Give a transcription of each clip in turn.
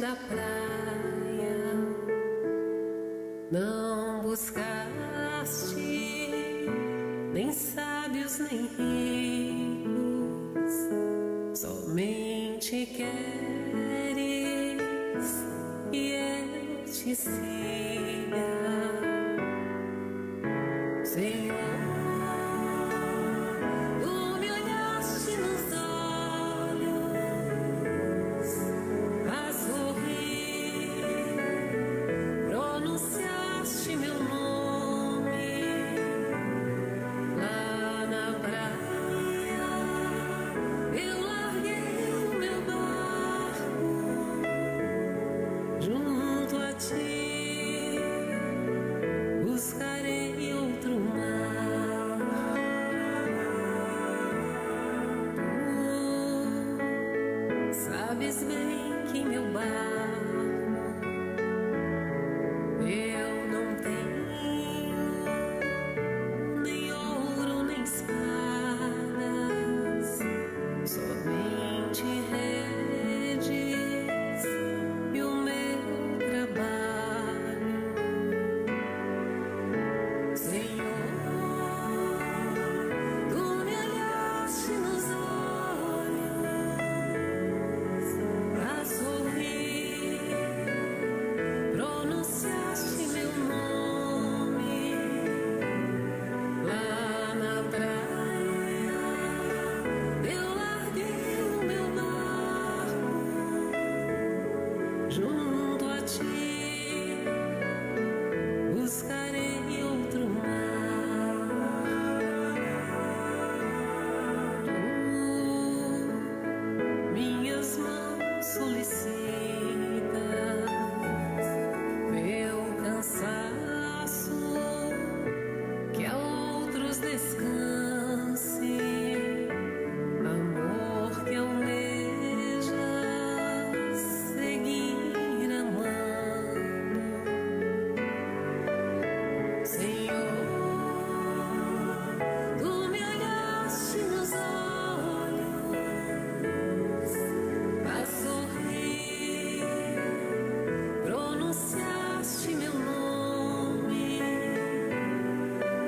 da praia, não buscaste nem sábios nem ricos, somente queres que eu te siga, Senhor. Tu me olhaste nos olhos a sorrir, pronunciaste meu nome lá na praia. Eu larguei o meu barco junto a ti, buscarei outro mar. Tu sabes bem que meu barco eu não tenho nem ouro nem espadas, somente redes e o meu trabalho, Senhor. Tu me olhaste nos olhos a sorrir, pronunciaste meu nome lá na praia. Eu larguei o meu barco junto a ti, buscarei outro mar. Minhas mãos solicitas, meu cansaço, que a outros descanse, amor que almeja seguir amando, Senhor. Tu me olhaste nos olhos a sorrir, pronunciaste meu nome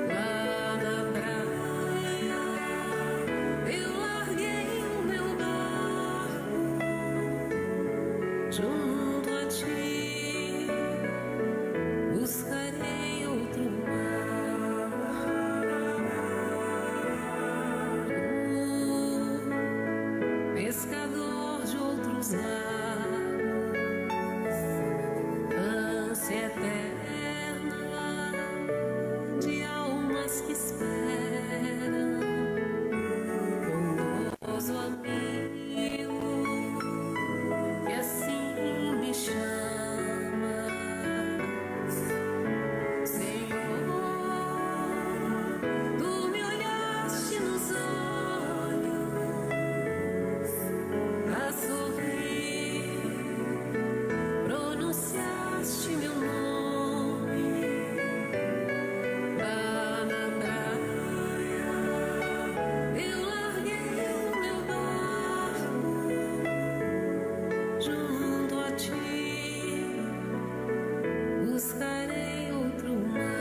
lá na praia. Eu larguei o meu barco junto a ti, buscarei outro mar. Pescador de outros lagos, ânsia eterna de almas que esperam, bondoso amigo que assim me chamas, Senhor. Tu me olhaste nos olhos a sorrir, pronunciaste meu nome lá na praia. Eu larguei o meu barco junto a ti, buscarei outro mar.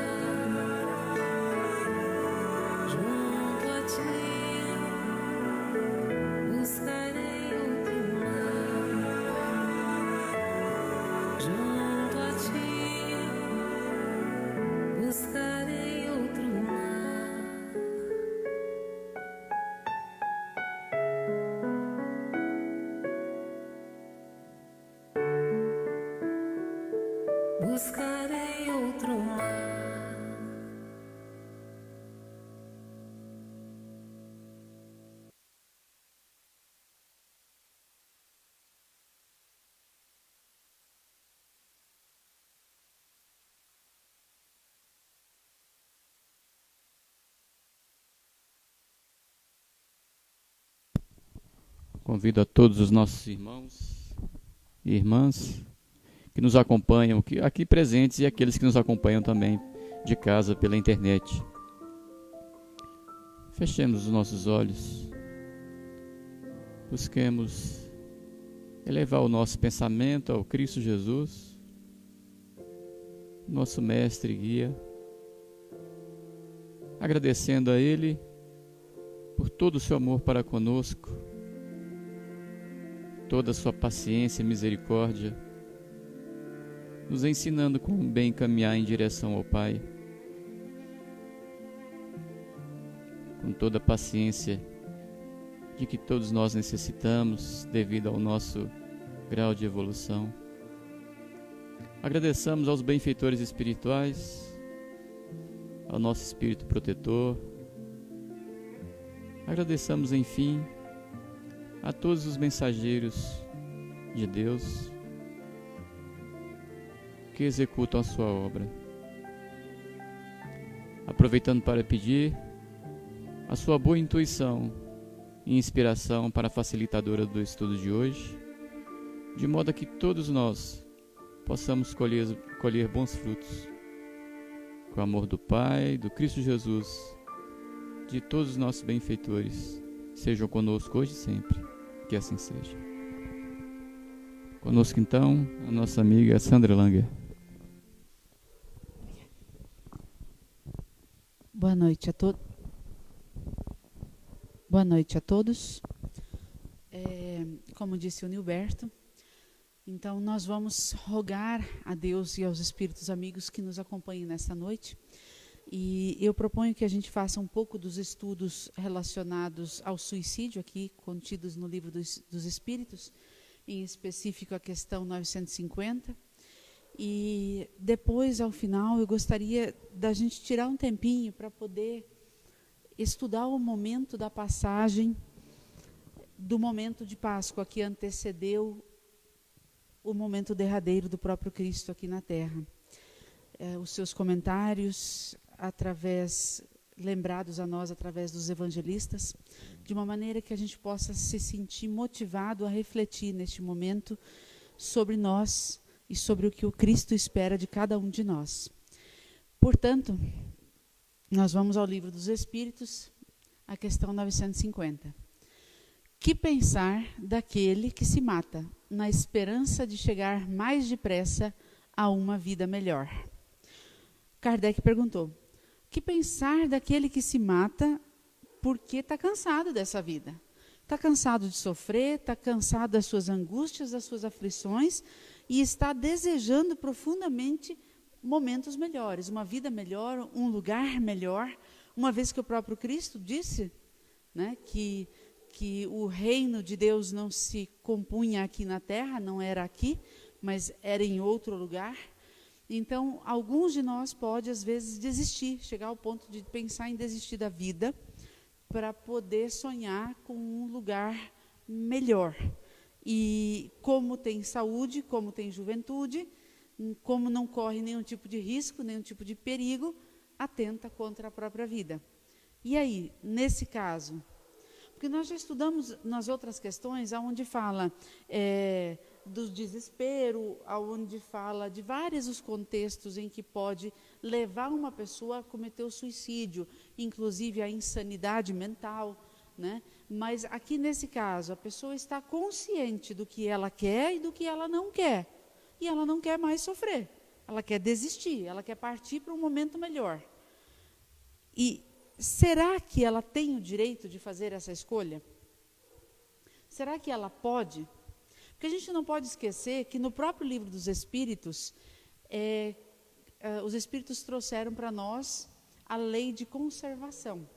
Junto a ti, buscarei outro mar. Junto a ti, buscarei outro mar. Buscarei outro mar. Convido a todos os nossos irmãos e irmãs que nos acompanham aqui presentes e aqueles que nos acompanham também de casa pela internet. Fechemos os nossos olhos, busquemos elevar o nosso pensamento ao Cristo Jesus, nosso mestre e guia, agradecendo a Ele por todo o seu amor para conosco, toda a sua paciência e misericórdia, nos ensinando como bem caminhar em direção ao Pai, com toda a paciência de que todos nós necessitamos devido ao nosso grau de evolução. Agradeçamos aos benfeitores espirituais, ao nosso Espírito protetor. Agradeçamos, enfim, a todos os mensageiros de Deus que executam a sua obra. Aproveitando para pedir a sua boa intuição e inspiração para a facilitadora do estudo de hoje, de modo a que todos nós possamos colher bons frutos, com o amor do Pai, do Cristo Jesus, de todos os nossos benfeitores, sejam conosco hoje e sempre, que assim seja. Conosco então, a nossa amiga Sandra Langer. Boa noite a todos. Boa noite a todos. Como disse o Nilberto, então nós vamos rogar a Deus e aos espíritos amigos que nos acompanhem nessa noite. E eu proponho que a gente faça um pouco dos estudos relacionados ao suicídio, aqui contidos no Livro dos Espíritos, em específico a questão 950. E depois, ao final, eu gostaria da gente tirar um tempinho para poder estudar o momento da passagem do momento de Páscoa que antecedeu o momento derradeiro do próprio Cristo aqui na Terra. Os seus comentários, lembrados a nós através dos evangelistas, de uma maneira que a gente possa se sentir motivado a refletir neste momento sobre nós e sobre o que o Cristo espera de cada um de nós. Portanto, nós vamos ao Livro dos Espíritos, a questão 950. Que pensar daquele que se mata, na esperança de chegar mais depressa a uma vida melhor? Kardec perguntou, que pensar daquele que se mata porque está cansado dessa vida? Está cansado de sofrer, está cansado das suas angústias, das suas aflições e está desejando profundamente momentos melhores, uma vida melhor, um lugar melhor, uma vez que o próprio Cristo disse, né, que o reino de Deus não se compunha aqui na terra, não era aqui, mas era em outro lugar. Então, alguns de nós podem, às vezes, desistir, chegar ao ponto de pensar em desistir da vida para poder sonhar com um lugar melhor. E como tem saúde, como tem juventude, como não corre nenhum tipo de risco, nenhum tipo de perigo, atenta contra a própria vida. E aí, nesse caso, porque nós já estudamos nas outras questões, onde fala do desespero, onde fala de vários os contextos em que pode levar uma pessoa a cometer o suicídio, inclusive a insanidade mental, né? Mas aqui nesse caso, a pessoa está consciente do que ela quer e do que ela não quer. E ela não quer mais sofrer, ela quer desistir, ela quer partir para um momento melhor. E será que ela tem o direito de fazer essa escolha? Será que ela pode? Porque a gente não pode esquecer que no próprio Livro dos Espíritos, os Espíritos trouxeram para nós a lei de conservação,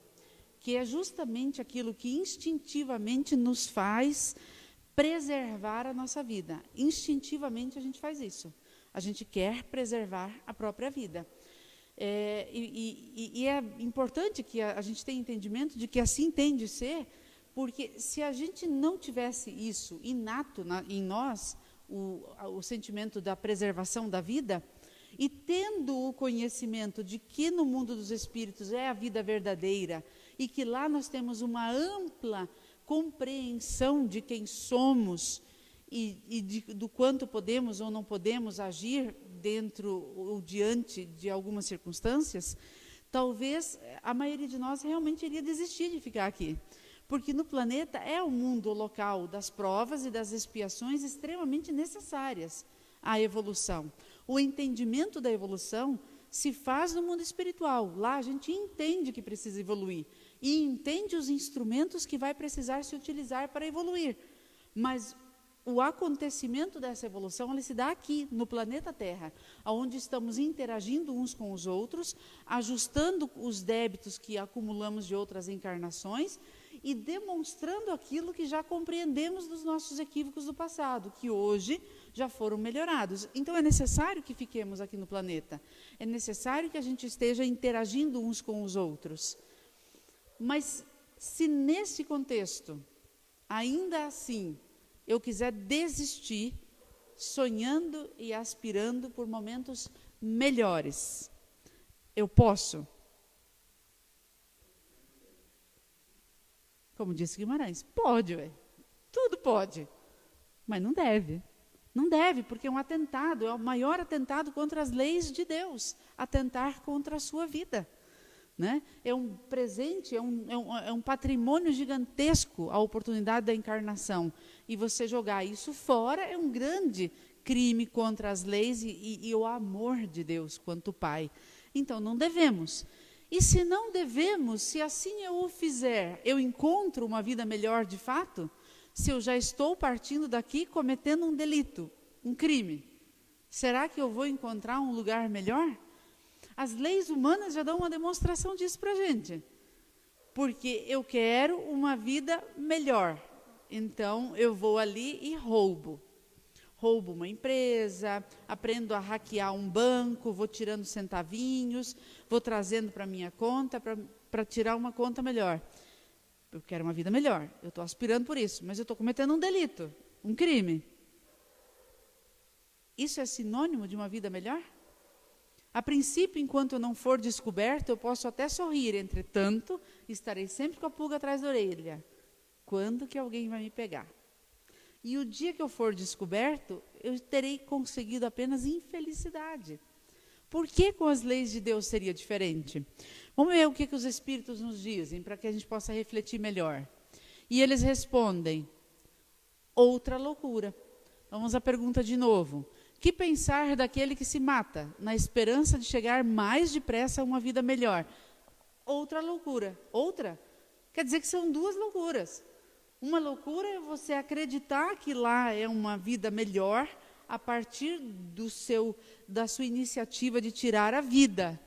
que é justamente aquilo que instintivamente nos faz preservar a nossa vida. Instintivamente a gente faz isso. A gente quer preservar a própria vida. E é importante que a gente tenha entendimento de que assim tem de ser, porque se a gente não tivesse isso inato em nós, o sentimento da preservação da vida, e tendo o conhecimento de que no mundo dos espíritos é a vida verdadeira, e que lá nós temos uma ampla compreensão de quem somos e do quanto podemos ou não podemos agir dentro ou diante de algumas circunstâncias, talvez a maioria de nós realmente iria desistir de ficar aqui. Porque no planeta é o mundo local das provas e das expiações extremamente necessárias à evolução. O entendimento da evolução se faz no mundo espiritual. Lá a gente entende que precisa evoluir e entende os instrumentos que vai precisar se utilizar para evoluir. Mas o acontecimento dessa evolução, ele se dá aqui, no planeta Terra, onde estamos interagindo uns com os outros, ajustando os débitos que acumulamos de outras encarnações e demonstrando aquilo que já compreendemos dos nossos equívocos do passado, que hoje já foram melhorados. Então é necessário que fiquemos aqui no planeta, é necessário que a gente esteja interagindo uns com os outros. Mas se nesse contexto, ainda assim, eu quiser desistir, sonhando e aspirando por momentos melhores, eu posso? Como disse Guimarães, pode, ué. Tudo pode, mas não deve. Não deve, porque é um atentado, é o maior atentado contra as leis de Deus, atentar contra a sua vida. Né? É um presente, é um patrimônio gigantesco a oportunidade da encarnação. E você jogar isso fora é um grande crime contra as leis e o amor de Deus quanto Pai. Então não devemos. E se não devemos, se assim eu o fizer, eu encontro uma vida melhor de fato? Se eu já estou partindo daqui cometendo um delito, um crime, será que eu vou encontrar um lugar melhor? As leis humanas já dão uma demonstração disso para a gente. Porque eu quero uma vida melhor. Então, eu vou ali e roubo. Roubo uma empresa, aprendo a hackear um banco, vou tirando centavinhos, vou trazendo para a minha conta para tirar uma conta melhor. Eu quero uma vida melhor, eu estou aspirando por isso, mas eu estou cometendo um delito, um crime. Isso é sinônimo de uma vida melhor? A princípio, enquanto eu não for descoberto, eu posso até sorrir, entretanto, estarei sempre com a pulga atrás da orelha. Quando que alguém vai me pegar? E o dia que eu for descoberto, eu terei conseguido apenas infelicidade. Por que com as leis de Deus seria diferente? Vamos ver o que os Espíritos nos dizem, para que a gente possa refletir melhor. E eles respondem, outra loucura. Vamos à pergunta de novo. Que pensar daquele que se mata, na esperança de chegar mais depressa a uma vida melhor? Outra loucura. Outra? Quer dizer que são duas loucuras. Uma loucura é você acreditar que lá é uma vida melhor a partir da sua iniciativa de tirar a vida.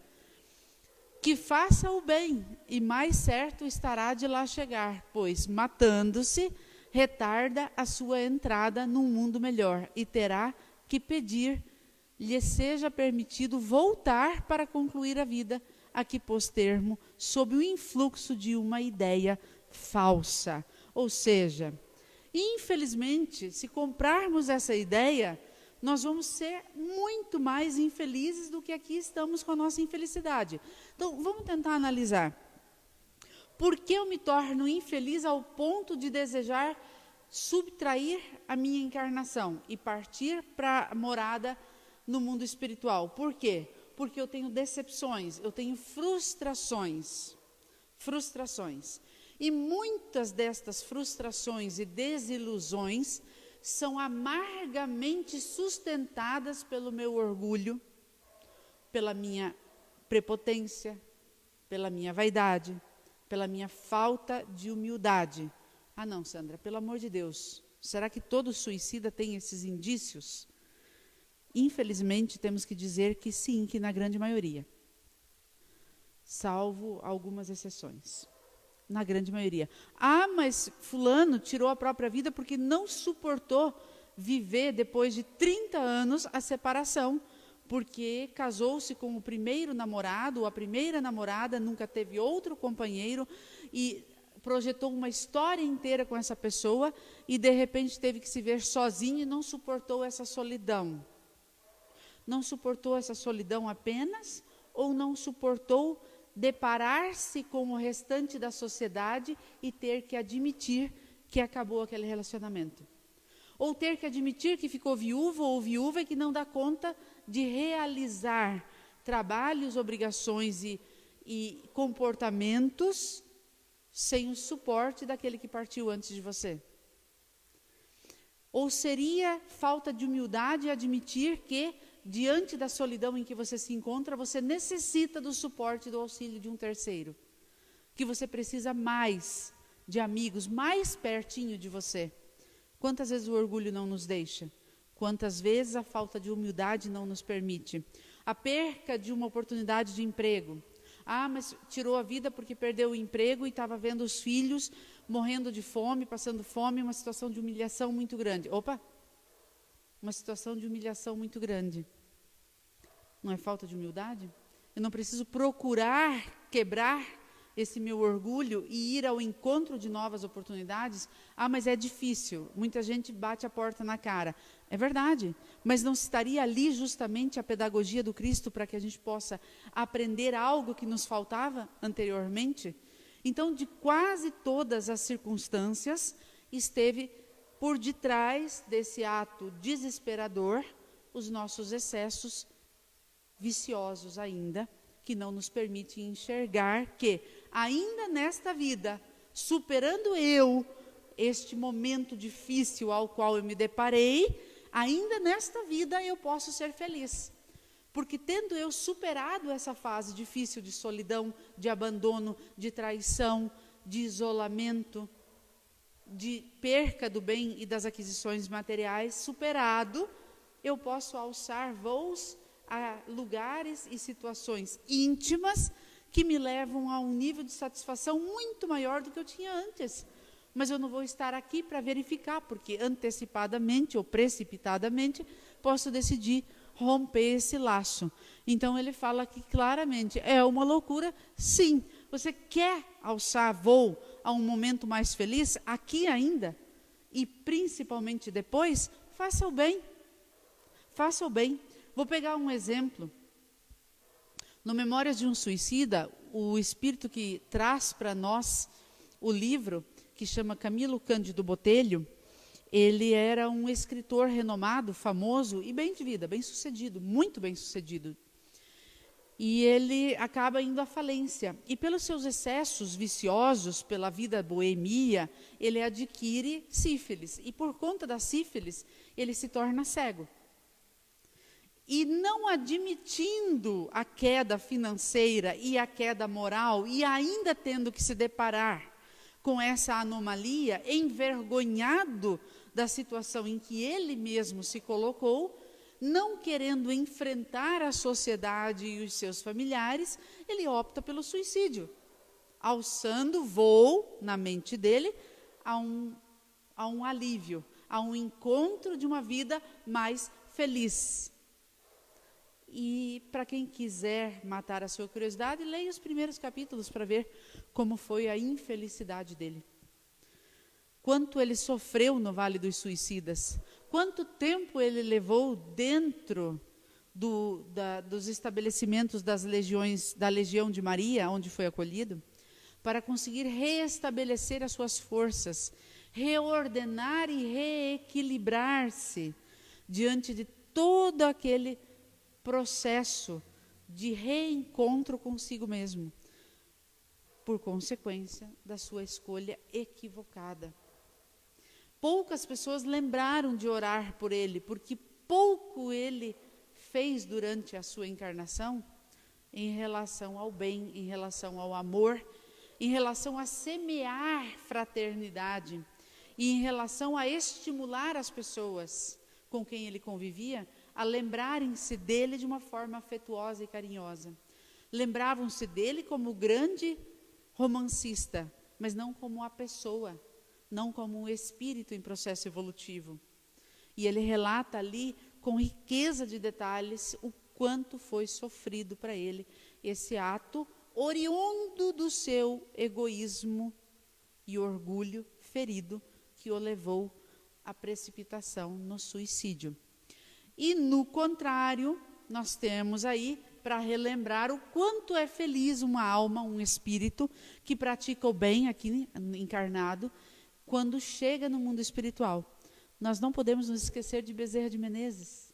Que faça o bem e mais certo estará de lá chegar, pois matando-se retarda a sua entrada num mundo melhor e terá que pedir lhe seja permitido voltar para concluir a vida a que pôs termo sob o influxo de uma ideia falsa. Ou seja, infelizmente, se comprarmos essa ideia, nós vamos ser muito mais infelizes do que aqui estamos com a nossa infelicidade. Então, vamos tentar analisar. Por que eu me torno infeliz ao ponto de desejar subtrair a minha encarnação e partir para a morada no mundo espiritual? Por quê? Porque eu tenho decepções, eu tenho frustrações. E muitas destas frustrações e desilusões são amargamente sustentadas pelo meu orgulho, pela minha prepotência, pela minha vaidade, pela minha falta de humildade. Ah não, Sandra, pelo amor de Deus, será que todo suicida tem esses indícios? Infelizmente, temos que dizer que sim, que na grande maioria. Salvo algumas exceções. Na grande maioria. Ah, mas fulano tirou a própria vida porque não suportou viver, depois de 30 anos, a separação. Porque casou-se com o primeiro namorado, ou a primeira namorada, nunca teve outro companheiro, e projetou uma história inteira com essa pessoa, e de repente teve que se ver sozinho e não suportou essa solidão. Não suportou essa solidão apenas, ou não suportou deparar-se com o restante da sociedade e ter que admitir que acabou aquele relacionamento. Ou ter que admitir que ficou viúvo ou viúva e que não dá conta de realizar trabalhos, obrigações e comportamentos sem o suporte daquele que partiu antes de você? Ou seria falta de humildade admitir que, diante da solidão em que você se encontra, você necessita do suporte e do auxílio de um terceiro? Que você precisa mais de amigos, mais pertinho de você? Quantas vezes o orgulho não nos deixa? Quantas vezes a falta de humildade não nos permite? A perca de uma oportunidade de emprego. Ah, mas tirou a vida porque perdeu o emprego e estava vendo os filhos morrendo de fome, passando fome, uma situação de humilhação muito grande. Opa! Uma situação de humilhação muito grande. Não é falta de humildade? Eu não preciso procurar quebrar esse meu orgulho e ir ao encontro de novas oportunidades? Ah, mas é difícil, muita gente bate a porta na cara. É verdade, mas não estaria ali justamente a pedagogia do Cristo para que a gente possa aprender algo que nos faltava anteriormente? Então, de quase todas as circunstâncias, esteve por detrás desse ato desesperador os nossos excessos viciosos ainda, que não nos permite enxergar que, ainda nesta vida, superando este momento difícil ao qual eu me deparei, ainda nesta vida eu posso ser feliz. Porque tendo eu superado essa fase difícil de solidão, de abandono, de traição, de isolamento, de perca do bem e das aquisições materiais, superado, eu posso alçar voos a lugares e situações íntimas que me levam a um nível de satisfação muito maior do que eu tinha antes. Mas eu não vou estar aqui para verificar, porque antecipadamente ou precipitadamente posso decidir romper esse laço. Então ele fala aqui claramente, é uma loucura, sim. Você quer alçar voo a um momento mais feliz, aqui ainda, e principalmente depois, faça o bem. Faça o bem. Vou pegar um exemplo. No Memórias de um Suicida, o espírito que traz para nós o livro, que chama Camilo Cândido Botelho, ele era um escritor renomado, famoso e bem de vida, bem sucedido, muito bem sucedido. E ele acaba indo à falência. E pelos seus excessos viciosos, pela vida boemia, ele adquire sífilis. E por conta da sífilis, ele se torna cego. E não admitindo a queda financeira e a queda moral, e ainda tendo que se deparar com essa anomalia, envergonhado da situação em que ele mesmo se colocou, não querendo enfrentar a sociedade e os seus familiares, ele opta pelo suicídio, alçando voo na mente dele a um alívio, a um encontro de uma vida mais feliz. E para quem quiser matar a sua curiosidade, leia os primeiros capítulos para ver como foi a infelicidade dele. Quanto ele sofreu no Vale dos Suicidas, quanto tempo ele levou dentro dos estabelecimentos da Legião de Maria, onde foi acolhido, para conseguir reestabelecer as suas forças, reordenar e reequilibrar-se diante de todo aquele processo de reencontro consigo mesmo, por consequência da sua escolha equivocada. Poucas pessoas lembraram de orar por ele, porque pouco ele fez durante a sua encarnação em relação ao bem, em relação ao amor, em relação a semear fraternidade e em relação a estimular as pessoas com quem ele convivia a lembrarem-se dele de uma forma afetuosa e carinhosa. Lembravam-se dele como grande romancista, mas não como a pessoa, não como um espírito em processo evolutivo. E ele relata ali, com riqueza de detalhes, o quanto foi sofrido para ele esse ato oriundo do seu egoísmo e orgulho ferido que o levou à precipitação no suicídio. E, no contrário, nós temos aí, para relembrar o quanto é feliz uma alma, um espírito, que pratica o bem aqui encarnado, quando chega no mundo espiritual. Nós não podemos nos esquecer de Bezerra de Menezes,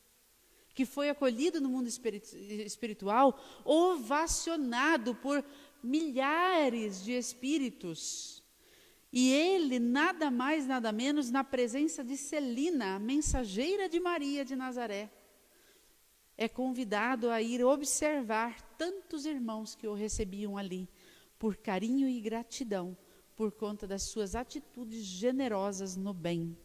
que foi acolhido no mundo espiritual, ovacionado por milhares de espíritos. E ele, nada mais, nada menos, na presença de Celina, a mensageira de Maria de Nazaré, é convidado a ir observar tantos irmãos que o recebiam ali, por carinho e gratidão, por conta das suas atitudes generosas no bem.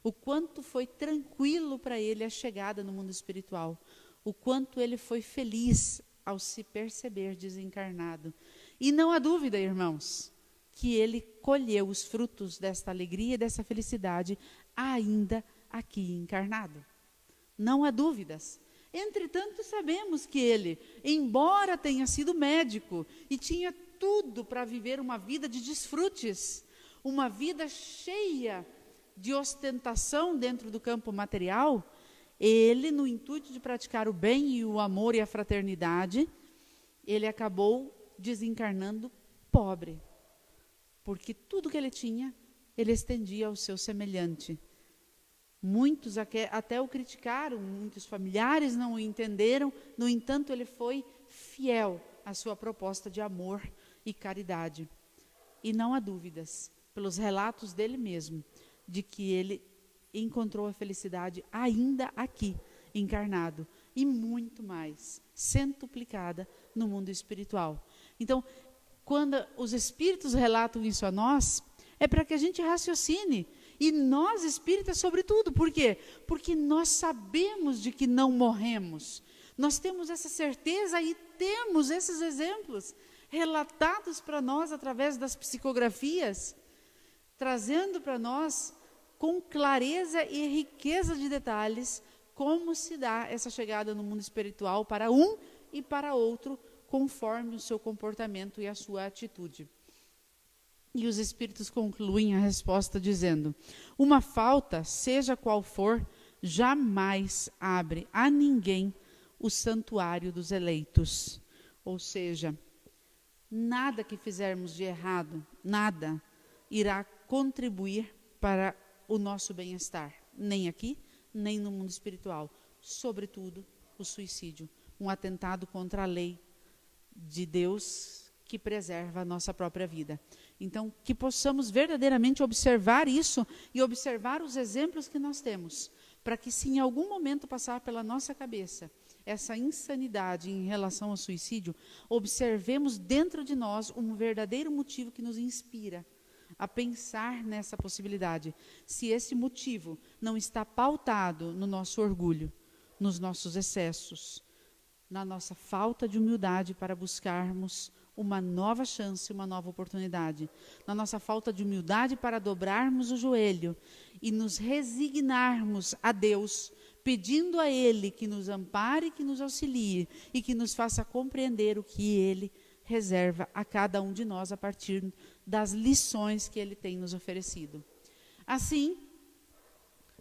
O quanto foi tranquilo para ele a chegada no mundo espiritual, o quanto ele foi feliz ao se perceber desencarnado. E não há dúvida, irmãos, que ele colheu os frutos desta alegria e dessa felicidade ainda aqui encarnado. Não há dúvidas. Entretanto, sabemos que ele, embora tenha sido médico e tinha tudo para viver uma vida de desfrutes, uma vida cheia de ostentação dentro do campo material, ele, no intuito de praticar o bem e o amor e a fraternidade, ele acabou desencarnando pobre, porque tudo que ele tinha, ele estendia ao seu semelhante. Muitos até o criticaram, muitos familiares não o entenderam, no entanto, ele foi fiel à sua proposta de amor e caridade. E não há dúvidas, pelos relatos dele mesmo, de que ele encontrou a felicidade ainda aqui, encarnado, e muito mais, centuplicada no mundo espiritual. Então, quando os espíritos relatam isso a nós, é para que a gente raciocine. E nós, espíritas, sobretudo, por quê? Porque nós sabemos de que não morremos. Nós temos essa certeza e temos esses exemplos relatados para nós através das psicografias, trazendo para nós, com clareza e riqueza de detalhes, como se dá essa chegada no mundo espiritual para um e para outro, conforme o seu comportamento e a sua atitude. E os espíritos concluem a resposta dizendo: uma falta, seja qual for, jamais abre a ninguém o santuário dos eleitos. Ou seja, nada que fizermos de errado, nada irá contribuir para o nosso bem-estar, nem aqui, nem no mundo espiritual. Sobretudo, o suicídio, um atentado contra a lei de Deus que preserva a nossa própria vida. Então, que possamos verdadeiramente observar isso e observar os exemplos que nós temos, para que se em algum momento passar pela nossa cabeça essa insanidade em relação ao suicídio, observemos dentro de nós um verdadeiro motivo que nos inspira a pensar nessa possibilidade. Se esse motivo não está pautado no nosso orgulho, nos nossos excessos, na nossa falta de humildade para buscarmos uma nova chance, uma nova oportunidade, na nossa falta de humildade para dobrarmos o joelho e nos resignarmos a Deus, pedindo a Ele que nos ampare, que nos auxilie e que nos faça compreender o que Ele reserva a cada um de nós a partir das lições que Ele tem nos oferecido. Assim,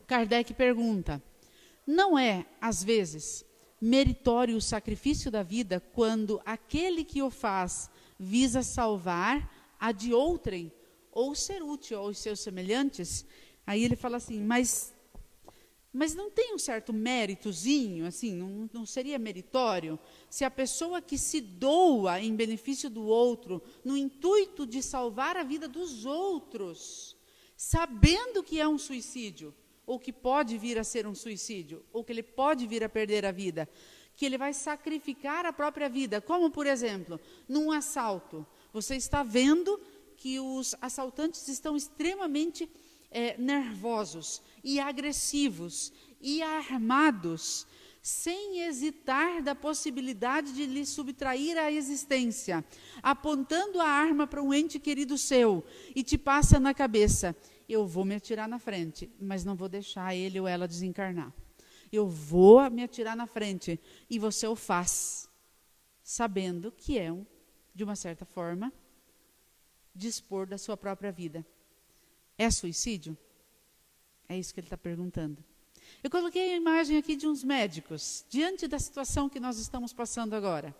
Kardec pergunta: não é, às vezes, meritório o sacrifício da vida quando aquele que o faz visa salvar a de outrem ou ser útil aos seus semelhantes? Aí ele fala assim, mas não tem um certo méritozinho, assim, não seria meritório se a pessoa que se doa em benefício do outro, no intuito de salvar a vida dos outros, sabendo que é um suicídio, ou que pode vir a ser um suicídio, ou que ele pode vir a perder a vida, que ele vai sacrificar a própria vida, como, por exemplo, num assalto. Você está vendo que os assaltantes estão extremamente nervosos e agressivos e armados, sem hesitar da possibilidade de lhe subtrair a existência, apontando a arma para um ente querido seu, e te passa na cabeça: eu vou me atirar na frente, mas não vou deixar ele ou ela desencarnar. Eu vou me atirar na frente. E você o faz, sabendo que é, de uma certa forma, dispor da sua própria vida. É suicídio? É isso que ele está perguntando. Eu coloquei a imagem aqui de uns médicos, diante da situação que nós estamos passando agora.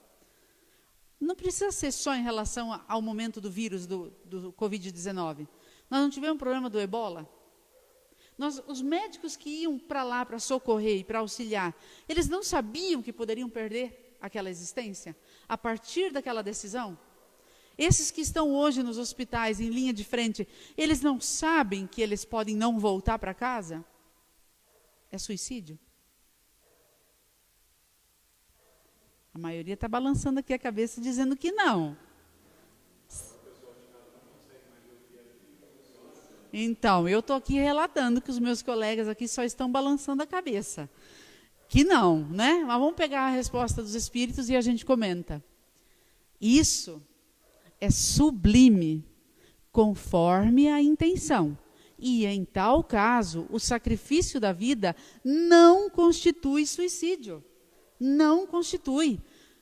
Não precisa ser só em relação ao momento do vírus do Covid-19. Nós não tivemos problema do ebola? Os médicos que iam para lá para socorrer e para auxiliar, eles não sabiam que poderiam perder aquela existência a partir daquela decisão? Esses que estão hoje nos hospitais, em linha de frente, eles não sabem que eles podem não voltar para casa? É suicídio? A maioria está balançando aqui a cabeça dizendo que não. Então, eu estou aqui relatando que os meus colegas aqui só estão balançando a cabeça. Que não, né? Mas vamos pegar a resposta dos espíritos e a gente comenta. Isso é sublime, conforme a intenção. E, em tal caso, o sacrifício da vida não constitui suicídio. Não constitui.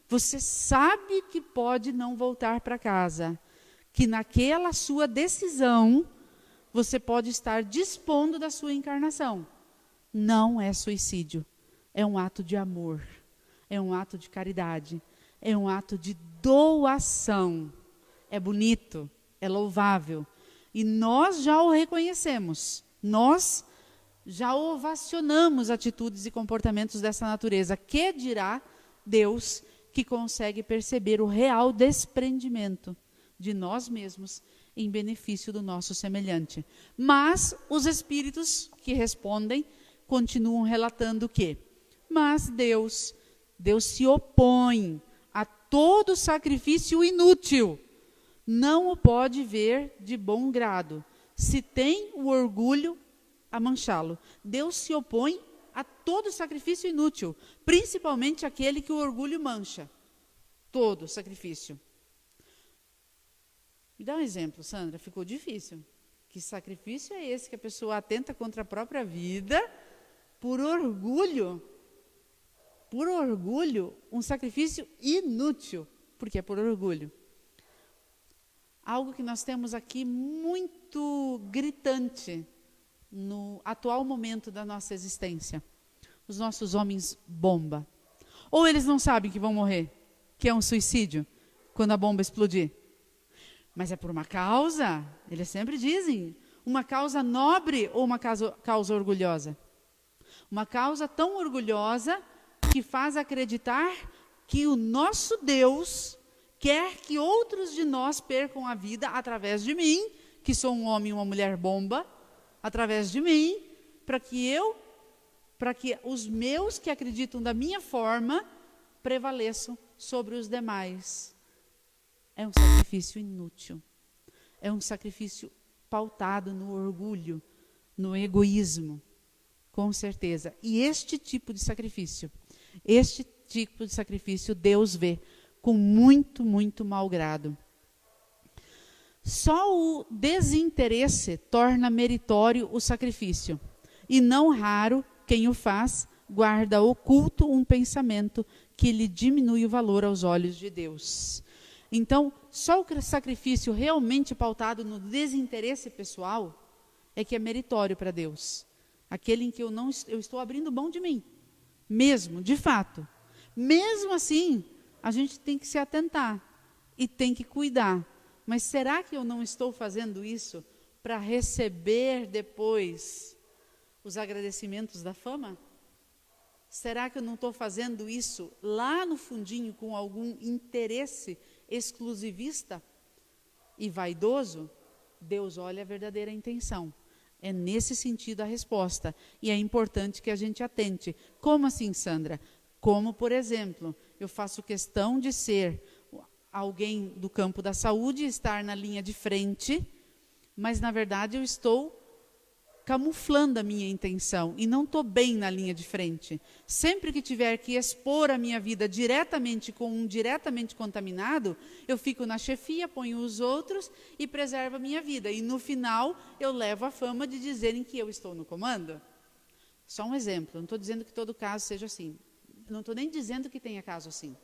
Você sabe que pode não voltar para casa. Que naquela sua decisão, você pode estar dispondo da sua encarnação. Não é suicídio. É um ato de amor. É um ato de caridade. É um ato de doação. É bonito. É louvável. E nós já o reconhecemos. Nós já ovacionamos atitudes e comportamentos dessa natureza. Que dirá Deus que consegue perceber o real desprendimento de nós mesmos em benefício do nosso semelhante. Mas os espíritos que respondem continuam relatando o quê? Mas Deus se opõe a todo sacrifício inútil. Não o pode ver de bom grado. Se tem o orgulho a manchá-lo. Deus se opõe a todo sacrifício inútil, principalmente aquele que o orgulho mancha. Todo sacrifício. Me dá um exemplo, Sandra, ficou difícil. Que sacrifício é esse que a pessoa atenta contra a própria vida por orgulho? Por orgulho, um sacrifício inútil, porque é por orgulho. Algo que nós temos aqui muito gritante no atual momento da nossa existência. Os nossos homens bomba. Ou eles não sabem que vão morrer, que é um suicídio, quando a bomba explodir. Mas é por uma causa, eles sempre dizem, uma causa nobre ou uma causa orgulhosa. Uma causa tão orgulhosa que faz acreditar que o nosso Deus quer que outros de nós percam a vida através de mim, que sou um homem e uma mulher bomba, através de mim, para que os meus que acreditam da minha forma prevaleçam sobre os demais. É um sacrifício inútil. É um sacrifício pautado no orgulho, no egoísmo, com certeza. E este tipo de sacrifício Deus vê com muito, muito mau grado. Só o desinteresse torna meritório o sacrifício. E não raro, quem o faz, guarda oculto um pensamento que lhe diminui o valor aos olhos de Deus. Então, só o sacrifício realmente pautado no desinteresse pessoal é que é meritório para Deus. Aquele em que eu estou abrindo mão de mim, mesmo, de fato. Mesmo assim, a gente tem que se atentar e tem que cuidar. Mas será que eu não estou fazendo isso para receber depois os agradecimentos da fama? Será que eu não estou fazendo isso lá no fundinho com algum interesse exclusivista e vaidoso? Deus olha a verdadeira intenção. É nesse sentido a resposta. E é importante que a gente atente. Como assim, Sandra? Como, por exemplo, eu faço questão de ser alguém do campo da saúde, estar na linha de frente, mas, na verdade, eu estou camuflando a minha intenção e não estou bem na linha de frente. Sempre que tiver que expor a minha vida diretamente com um diretamente contaminado, eu fico na chefia, ponho os outros e preservo a minha vida. E, no final, eu levo a fama de dizerem que eu estou no comando. Só um exemplo, não estou dizendo que todo caso seja assim. Não estou nem dizendo que tenha caso assim.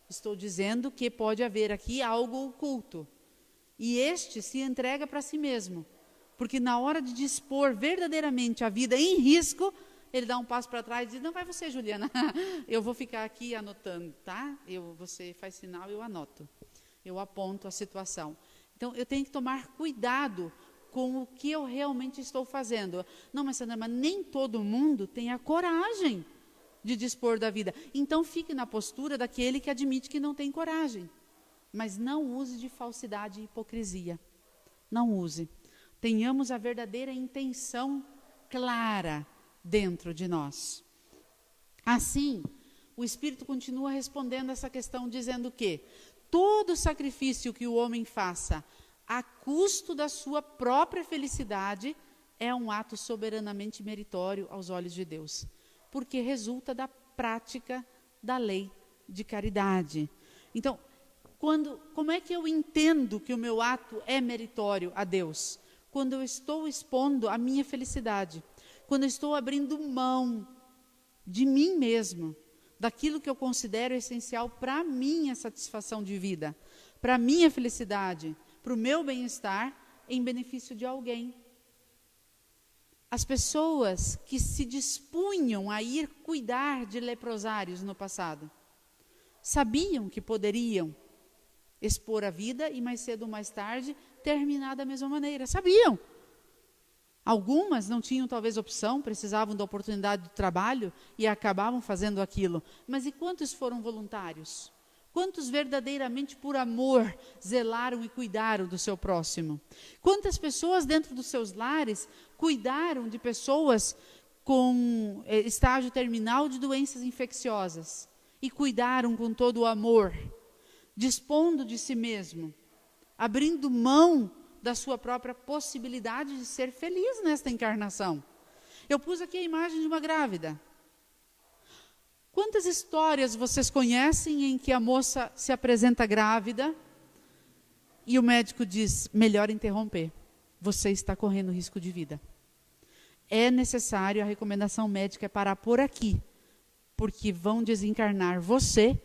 Estou dizendo que pode haver aqui algo oculto. E este se entrega para si mesmo. Porque na hora de dispor verdadeiramente a vida em risco, ele dá um passo para trás e diz, não, vai você, Juliana, eu vou ficar aqui anotando, tá? Você faz sinal, eu anoto. Eu aponto a situação. Então, eu tenho que tomar cuidado com o que eu realmente estou fazendo. Não, mas Sandra, mas nem todo mundo tem a coragem de dispor da vida. Então, fique na postura daquele que admite que não tem coragem. mas não use de falsidade e hipocrisia. Não use. Tenhamos a verdadeira intenção clara dentro de nós. Assim, o Espírito continua respondendo essa questão, dizendo que todo sacrifício que o homem faça a custo da sua própria felicidade é um ato soberanamente meritório aos olhos de Deus, porque resulta da prática da lei de caridade. Então, como é que eu entendo que o meu ato é meritório a Deus? Quando eu estou expondo a minha felicidade, quando eu estou abrindo mão de mim mesmo, daquilo que eu considero essencial para a minha satisfação de vida, para a minha felicidade, para o meu bem-estar, em benefício de alguém. As pessoas que se dispunham a ir cuidar de leprosários no passado, sabiam que poderiam expor a vida e mais cedo ou mais tarde terminar da mesma maneira. Sabiam. Algumas não tinham talvez opção, precisavam da oportunidade de trabalho e acabavam fazendo aquilo. Mas e quantos foram voluntários? Quantos verdadeiramente por amor zelaram e cuidaram do seu próximo? Quantas pessoas dentro dos seus lares cuidaram de pessoas com estágio terminal de doenças infecciosas e cuidaram com todo o amor, dispondo de si mesmo, abrindo mão da sua própria possibilidade de ser feliz nesta encarnação? Eu pus aqui a imagem de uma grávida. Quantas histórias vocês conhecem em que a moça se apresenta grávida e o médico diz, melhor interromper, você está correndo risco de vida. É necessário, a recomendação médica é parar por aqui, porque vão desencarnar você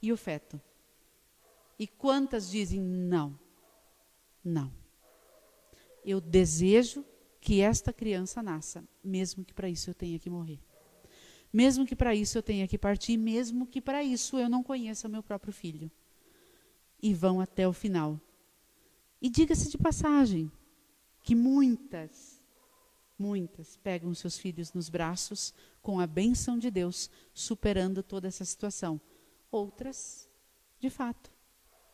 e o feto. E quantas dizem, não, eu desejo que esta criança nasça, mesmo que para isso eu tenha que morrer. Mesmo que para isso eu tenha que partir, mesmo que para isso eu não conheça meu próprio filho. E vão até o final. E diga-se de passagem, que muitas pegam seus filhos nos braços, com a bênção de Deus, superando toda essa situação. Outras, de fato,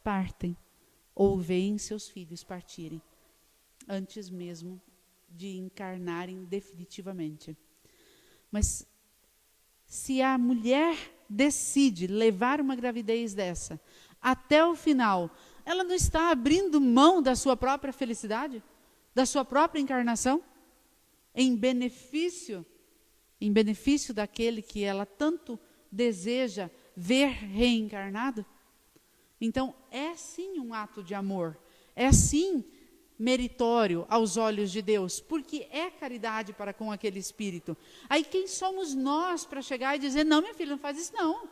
partem, ou veem seus filhos partirem, antes mesmo de encarnarem definitivamente. Mas se a mulher decide levar uma gravidez dessa até o final, ela não está abrindo mão da sua própria felicidade? Da sua própria encarnação? Em benefício daquele que ela tanto deseja ver reencarnado? Então, é sim um ato de amor, é sim meritório aos olhos de Deus, porque é caridade para com aquele espírito. Aí quem somos nós para chegar e dizer, não, minha filha, não faz isso não.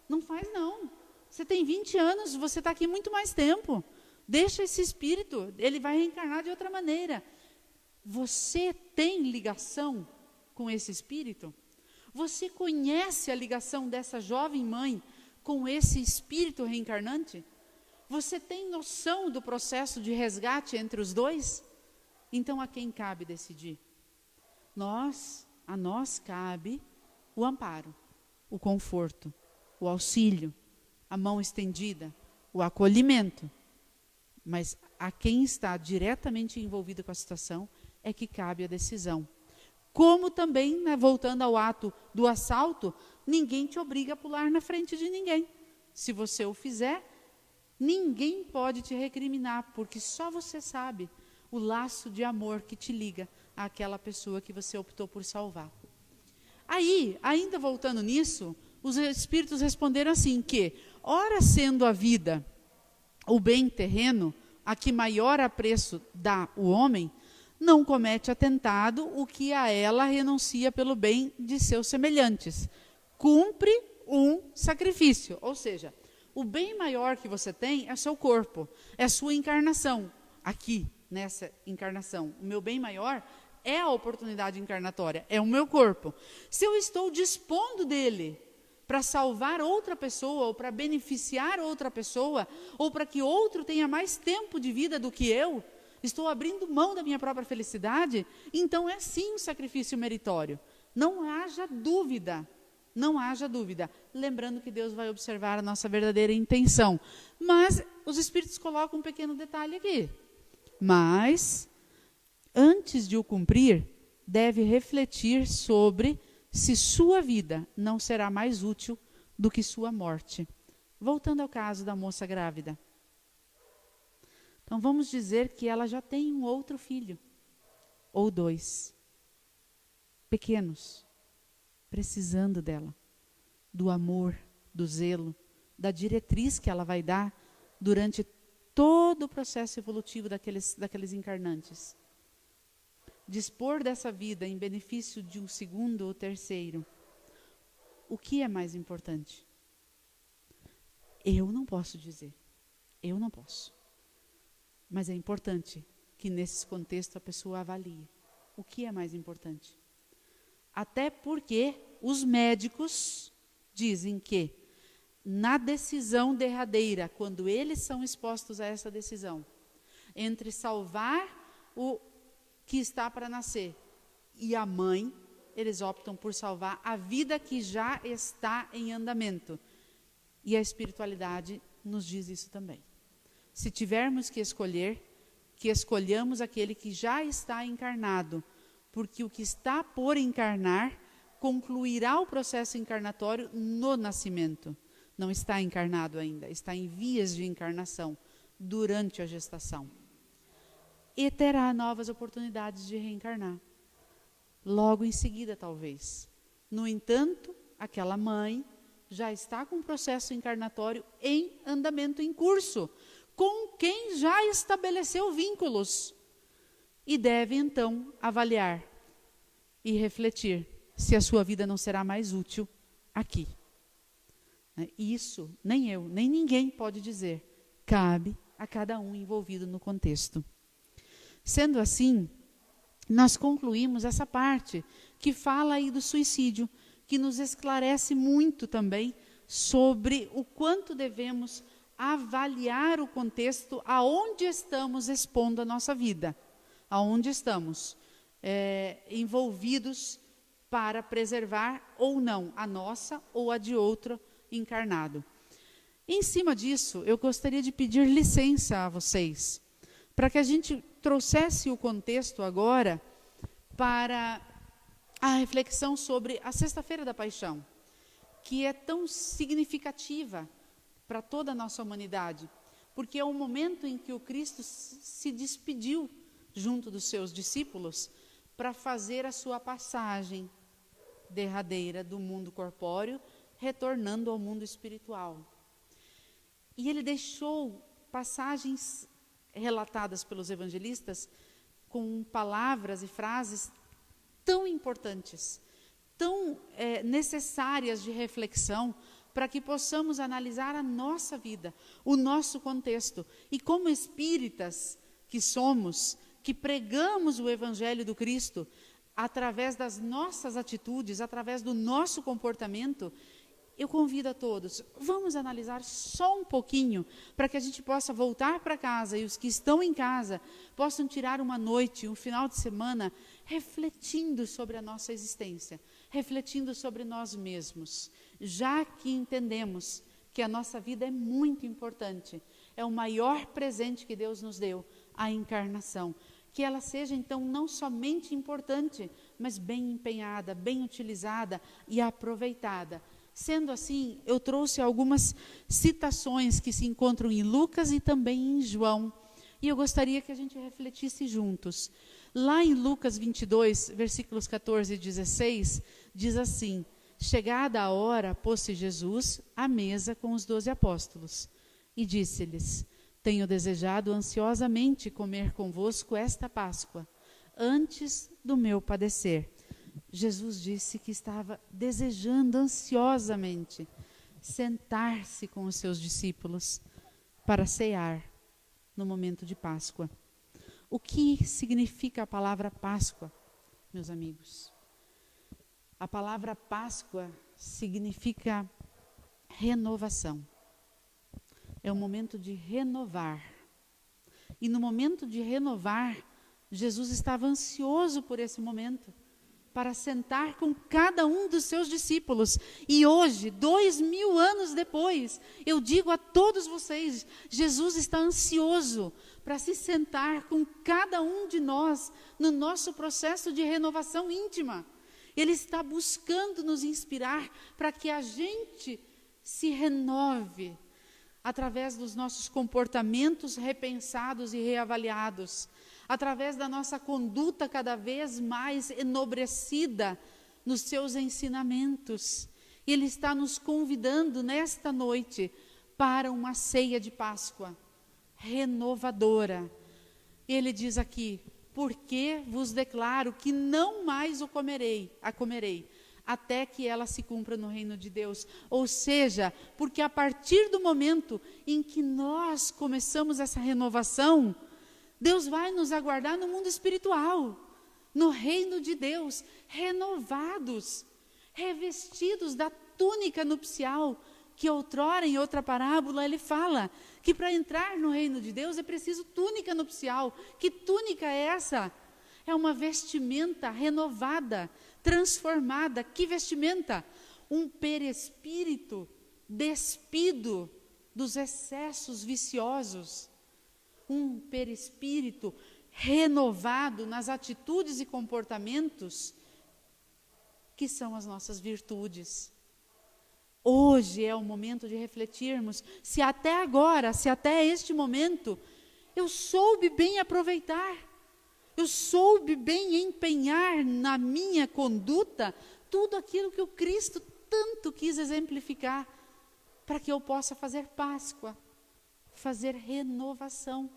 Não faz não. Você tem 20 anos, você está aqui muito mais tempo. Deixa esse espírito, ele vai reencarnar de outra maneira. Você tem ligação com esse espírito? Você conhece a ligação dessa jovem mãe com esse espírito reencarnante? Você tem noção do processo de resgate entre os dois? Então a quem cabe decidir? A nós cabe o amparo, o conforto, o auxílio, a mão estendida, o acolhimento. Mas a quem está diretamente envolvido com a situação é que cabe a decisão. Como também, voltando ao ato do assalto, ninguém te obriga a pular na frente de ninguém. Se você o fizer, ninguém pode te recriminar, porque só você sabe o laço de amor que te liga àquela pessoa que você optou por salvar. Aí, ainda voltando nisso, os espíritos responderam assim que, ora sendo a vida o bem terreno, a que maior apreço dá o homem, não comete atentado o que a ela renuncia pelo bem de seus semelhantes. Cumpre um sacrifício, ou seja, o bem maior que você tem é o seu corpo, é a sua encarnação. Aqui, nessa encarnação, o meu bem maior é a oportunidade encarnatória, é o meu corpo. Se eu estou dispondo dele para salvar outra pessoa, ou para beneficiar outra pessoa, ou para que outro tenha mais tempo de vida do que eu, estou abrindo mão da minha própria felicidade, então é sim um sacrifício meritório. Não haja dúvida. Não haja dúvida, lembrando que Deus vai observar a nossa verdadeira intenção. Mas os Espíritos colocam um pequeno detalhe aqui. Mas, antes de o cumprir, deve refletir sobre se sua vida não será mais útil do que sua morte. Voltando ao caso da moça grávida. Então, vamos dizer que ela já tem um outro filho, ou 2, pequenos, precisando dela, do amor, do zelo, da diretriz que ela vai dar durante todo o processo evolutivo daqueles encarnantes. Dispor dessa vida em benefício de um segundo ou terceiro, o que é mais importante? Eu não posso dizer, eu não posso. Mas é importante que nesse contexto a pessoa avalie o que é mais importante. Até porque os médicos dizem que na decisão derradeira, quando eles são expostos a essa decisão, entre salvar o que está para nascer e a mãe, eles optam por salvar a vida que já está em andamento. E a espiritualidade nos diz isso também. Se tivermos que escolher, que escolhamos aquele que já está encarnado, porque o que está por encarnar concluirá o processo encarnatório no nascimento. Não está encarnado ainda, está em vias de encarnação durante a gestação. E terá novas oportunidades de reencarnar. Logo em seguida, talvez. No entanto, aquela mãe já está com o processo encarnatório em andamento, em curso, com quem já estabeleceu vínculos. E deve, então, avaliar e refletir se a sua vida não será mais útil aqui. Isso, nem eu, nem ninguém pode dizer. Cabe a cada um envolvido no contexto. Sendo assim, nós concluímos essa parte que fala aí do suicídio, que nos esclarece muito também sobre o quanto devemos avaliar o contexto aonde estamos expondo a nossa vida, aonde estamos envolvidos para preservar ou não a nossa ou a de outro encarnado. Em cima disso, eu gostaria de pedir licença a vocês, para que a gente trouxesse o contexto agora para a reflexão sobre a Sexta-feira da Paixão, que é tão significativa para toda a nossa humanidade, porque é o momento em que o Cristo se despediu junto dos seus discípulos para fazer a sua passagem derradeira do mundo corpóreo, retornando ao mundo espiritual. E ele deixou passagens relatadas pelos evangelistas com palavras e frases tão importantes, tão necessárias de reflexão, para que possamos analisar a nossa vida, o nosso contexto. E como espíritas que somos, que pregamos o Evangelho do Cristo, através das nossas atitudes, através do nosso comportamento, eu convido a todos, vamos analisar só um pouquinho, para que a gente possa voltar para casa e os que estão em casa possam tirar uma noite, um final de semana, refletindo sobre a nossa existência, refletindo sobre nós mesmos, já que entendemos que a nossa vida é muito importante, é o maior presente que Deus nos deu, a encarnação. Que ela seja, então, não somente importante, mas bem empenhada, bem utilizada e aproveitada. Sendo assim, eu trouxe algumas citações que se encontram em Lucas e também em João. E eu gostaria que a gente refletisse juntos. Lá em Lucas 22, versículos 14 e 16, diz assim: chegada a hora, pôs-se Jesus à mesa com os 12 apóstolos e disse-lhes: tenho desejado ansiosamente comer convosco esta Páscoa, antes do meu padecer. Jesus disse que estava desejando ansiosamente sentar-se com os seus discípulos para cear no momento de Páscoa. O que significa a palavra Páscoa, meus amigos? A palavra Páscoa significa renovação. É o momento de renovar. E no momento de renovar, Jesus estava ansioso por esse momento, para sentar com cada um dos seus discípulos. E hoje, 2000 anos depois, eu digo a todos vocês, Jesus está ansioso para se sentar com cada um de nós no nosso processo de renovação íntima. Ele está buscando nos inspirar para que a gente se renove através dos nossos comportamentos repensados e reavaliados, através da nossa conduta cada vez mais enobrecida nos seus ensinamentos. Ele está nos convidando nesta noite para uma ceia de Páscoa renovadora. Ele diz aqui: porque vos declaro que não mais a comerei, até que ela se cumpra no reino de Deus. Ou seja, porque a partir do momento em que nós começamos essa renovação, Deus vai nos aguardar no mundo espiritual, no reino de Deus, renovados, revestidos da túnica nupcial, que outrora, em outra parábola, ele fala que para entrar no reino de Deus é preciso túnica nupcial. Que túnica é essa? É uma vestimenta renovada, transformada. Que vestimenta? Um perispírito despido dos excessos viciosos. Um perispírito renovado nas atitudes e comportamentos que são as nossas virtudes. Hoje é o momento de refletirmos se até agora, se até este momento, eu soube bem aproveitar, eu soube bem empenhar na minha conduta tudo aquilo que o Cristo tanto quis exemplificar, para que eu possa fazer Páscoa, fazer renovação.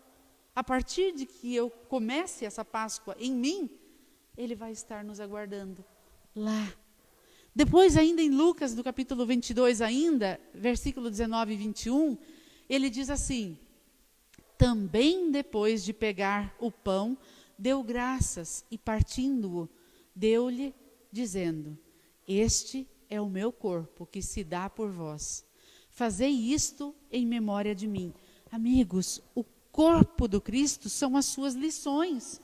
A partir de que eu comece essa Páscoa em mim, Ele vai estar nos aguardando lá. Depois, ainda em Lucas, do capítulo 22, ainda, versículo 19 e 21, ele diz assim: também depois de pegar o pão, deu graças e partindo-o, deu-lhe, dizendo: este é o meu corpo que se dá por vós. Fazei isto em memória de mim. Amigos, o corpo do Cristo são as suas lições.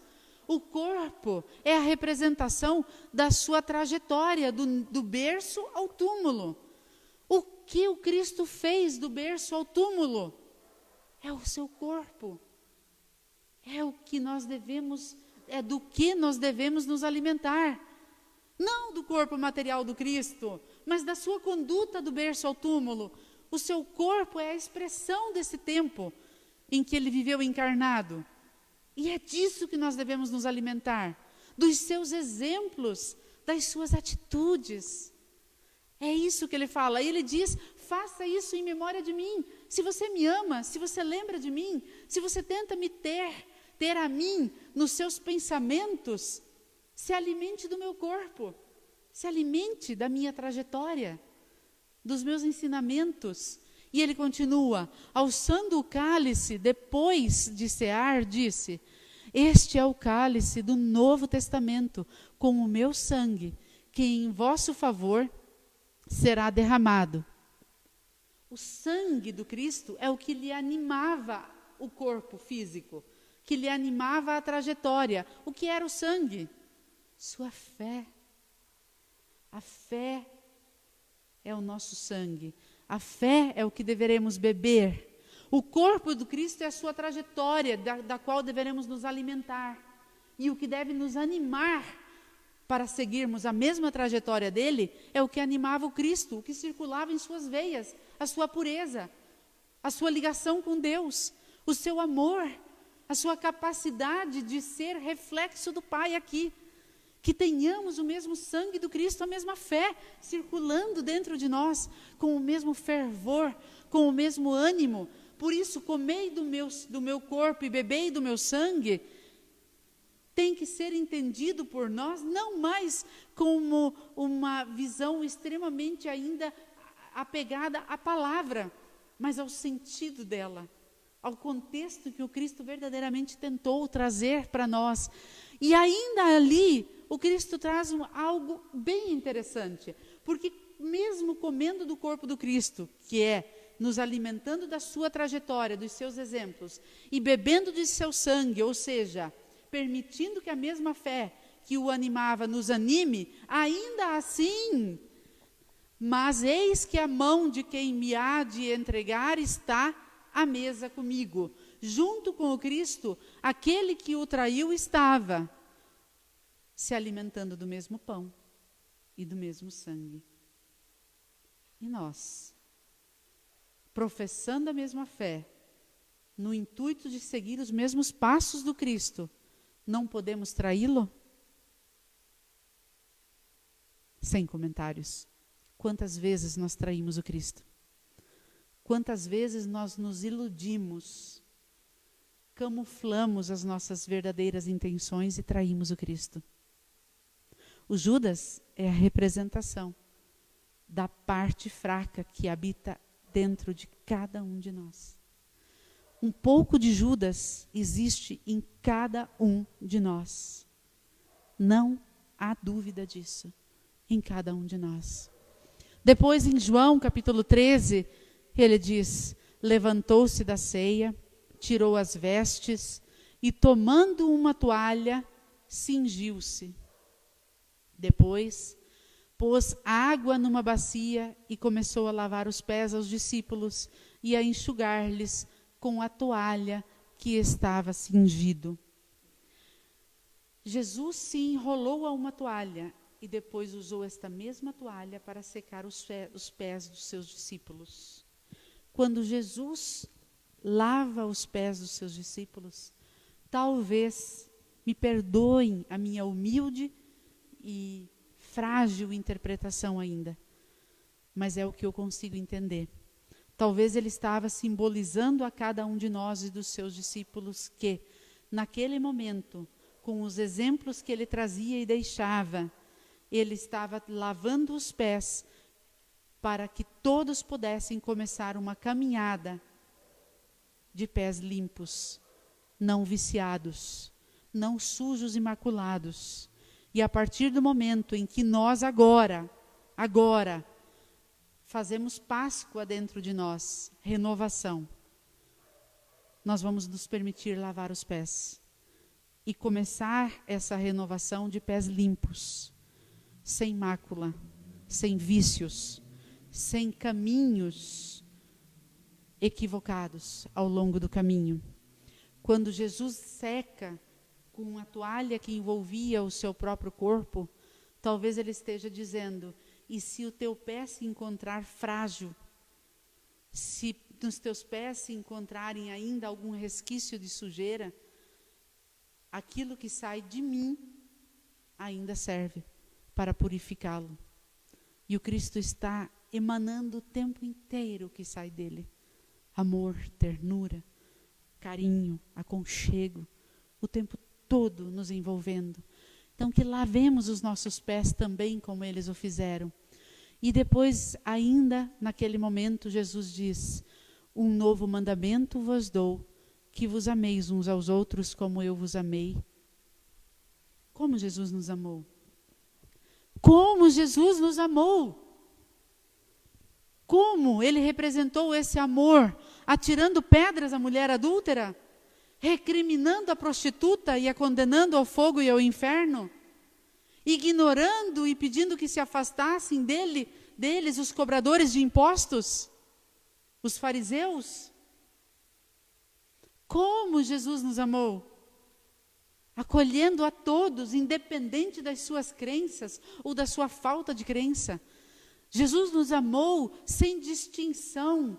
O corpo é a representação da sua trajetória, do berço ao túmulo. O que o Cristo fez do berço ao túmulo? É o seu corpo. É o que nós devemos, é do que nós devemos nos alimentar. Não do corpo material do Cristo, mas da sua conduta do berço ao túmulo. O seu corpo é a expressão desse tempo em que ele viveu encarnado. E é disso que nós devemos nos alimentar, dos seus exemplos, das suas atitudes. É isso que ele fala. E ele diz: faça isso em memória de mim. Se você me ama, se você lembra de mim, se você tenta me ter a mim nos seus pensamentos, se alimente do meu corpo, se alimente da minha trajetória, dos meus ensinamentos. E ele continua, alçando o cálice, depois de cear, disse: este é o cálice do Novo Testamento, com o meu sangue, que em vosso favor será derramado. O sangue do Cristo é o que lhe animava o corpo físico, que lhe animava a trajetória. O que era o sangue? Sua fé. A fé é o nosso sangue. A fé é o que deveremos beber. O corpo do Cristo é a sua trajetória, da qual deveremos nos alimentar. E o que deve nos animar para seguirmos a mesma trajetória dele é o que animava o Cristo, o que circulava em suas veias, a sua pureza, a sua ligação com Deus, o seu amor, a sua capacidade de ser reflexo do Pai aqui. Que tenhamos o mesmo sangue do Cristo, a mesma fé, circulando dentro de nós, com o mesmo fervor, com o mesmo ânimo. Por isso, comei do meu corpo e bebei do meu sangue, tem que ser entendido por nós, não mais como uma visão extremamente ainda apegada à palavra, mas ao sentido dela, ao contexto que o Cristo verdadeiramente tentou trazer para nós. E ainda ali, o Cristo traz algo bem interessante, porque mesmo comendo do corpo do Cristo, que é nos alimentando da sua trajetória, dos seus exemplos, e bebendo de seu sangue, ou seja, permitindo que a mesma fé que o animava nos anime, ainda assim, mas eis que a mão de quem me há de entregar está à mesa comigo. Junto com o Cristo, aquele que o traiu estava se alimentando do mesmo pão e do mesmo sangue. E nós, professando a mesma fé, no intuito de seguir os mesmos passos do Cristo, não podemos traí-lo? Sem comentários. Quantas vezes nós traímos o Cristo? Quantas vezes nós nos iludimos, camuflamos as nossas verdadeiras intenções e traímos o Cristo? O Judas é a representação da parte fraca que habita dentro de cada um de nós. Um pouco de Judas existe em cada um de nós. Não há dúvida disso, em cada um de nós. Depois, em João, capítulo 13, ele diz: levantou-se da ceia, tirou as vestes e, tomando uma toalha, cingiu-se. Depois, pôs água numa bacia e começou a lavar os pés aos discípulos e a enxugar-lhes com a toalha que estava cingido. Jesus se enrolou a uma toalha e depois usou esta mesma toalha para secar os pés dos seus discípulos. Quando Jesus lava os pés dos seus discípulos, talvez, me perdoem a minha humilde e frágil interpretação ainda, mas é o que eu consigo entender. Talvez ele estava simbolizando a cada um de nós e dos seus discípulos que, naquele momento, com os exemplos que ele trazia e deixava, ele estava lavando os pés para que todos pudessem começar uma caminhada de pés limpos, não viciados, não sujos e maculados. E a partir do momento em que nós agora, fazemos Páscoa dentro de nós, renovação, nós vamos nos permitir lavar os pés e começar essa renovação de pés limpos, sem mácula, sem vícios, sem caminhos equivocados ao longo do caminho. Quando Jesus seca com a toalha que envolvia o seu próprio corpo, talvez ele esteja dizendo: e se o teu pé se encontrar frágil, se nos teus pés se encontrarem ainda algum resquício de sujeira, aquilo que sai de mim ainda serve para purificá-lo. E o Cristo está emanando o tempo inteiro o que sai dele: amor, ternura, carinho, aconchego, o tempo todo nos envolvendo. Então que lavemos os nossos pés também como eles o fizeram. E depois, ainda naquele momento, Jesus diz: um novo mandamento vos dou, que vos ameis uns aos outros como eu vos amei. Como Jesus nos amou? Como Jesus nos amou? Como ele representou esse amor, atirando pedras à mulher adúltera, recriminando a prostituta e a condenando ao fogo e ao inferno, ignorando e pedindo que se afastassem deles os cobradores de impostos, os fariseus. Como Jesus nos amou, acolhendo a todos, independente das suas crenças ou da sua falta de crença. Jesus nos amou sem distinção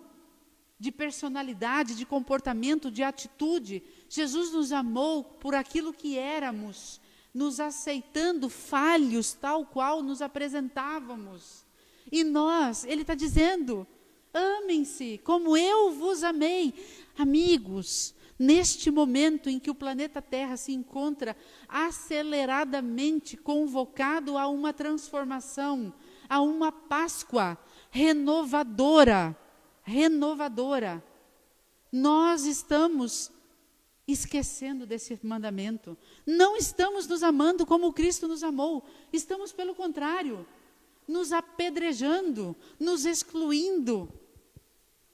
de personalidade, de comportamento, de atitude. Jesus nos amou por aquilo que éramos, nos aceitando falhos tal qual nos apresentávamos. E nós, ele está dizendo: amem-se como eu vos amei. Amigos, neste momento em que o planeta Terra se encontra aceleradamente convocado a uma transformação, a uma Páscoa renovadora, nós estamos esquecendo desse mandamento. Não estamos nos amando como Cristo nos amou. Estamos, pelo contrário, nos apedrejando, nos excluindo.